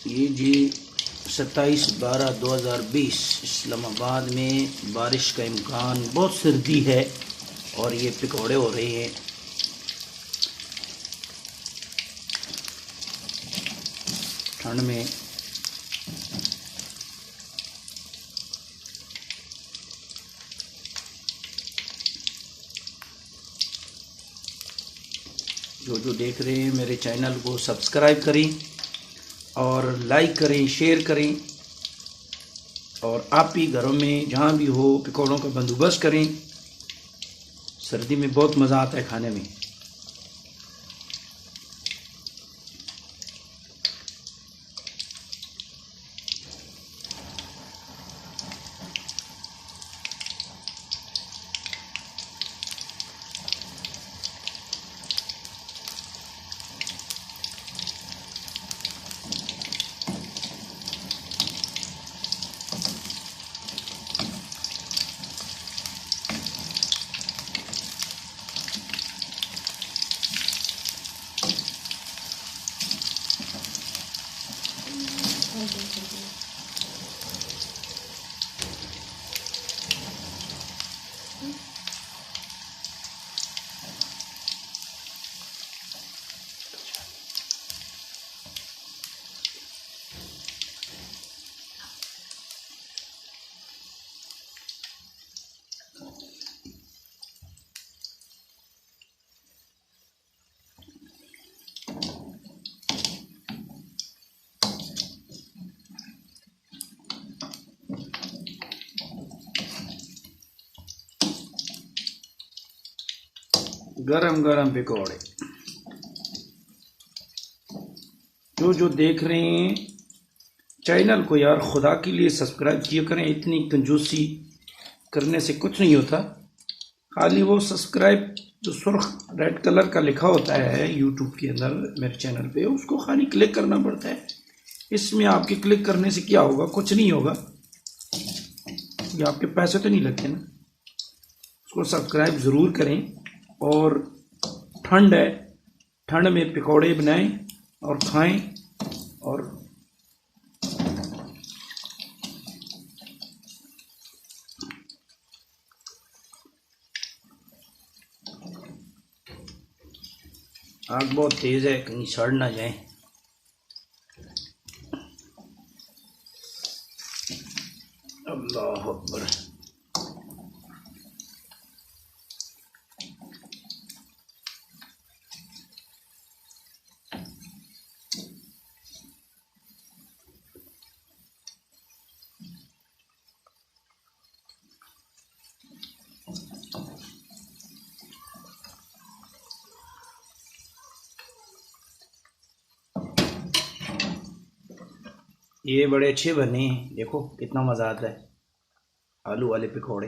ये जी 27/12/2020 इस्लामाबाद में बारिश का इम्कान, बहुत सर्दी है और ये पकौड़े हो रहे हैं। ठंड में जो देख रहे हैं मेरे चैनल को सब्सक्राइब करें और लाइक करें, शेयर करें, और आप भी घरों में जहाँ भी हो पकौड़ों का बंदोबस्त करें। सर्दी में बहुत मज़ा आता है खाने में। गरम गरम पकौड़े। जो देख रहे हैं चैनल को यार खुदा के लिए सब्सक्राइब किया करें। इतनी कंजूसी करने से कुछ नहीं होता। खाली वो सब्सक्राइब जो सुर्ख रेड कलर का लिखा होता है यूट्यूब के अंदर मेरे चैनल पे, उसको खाली क्लिक करना पड़ता है। इसमें आपके क्लिक करने से क्या होगा? कुछ नहीं होगा। ये आपके पैसे तो नहीं लगते ना। उसको सब्सक्राइब ज़रूर करें। और ठंड है, ठंड में पकौड़े बनाएं और खाएं। और आग बहुत तेज़ है, कहीं सड़ ना जाए। अल्लाह अकबर। ये बड़े अच्छे बने हैं, देखो कितना मज़ा आता है आलू वाले पकौड़े।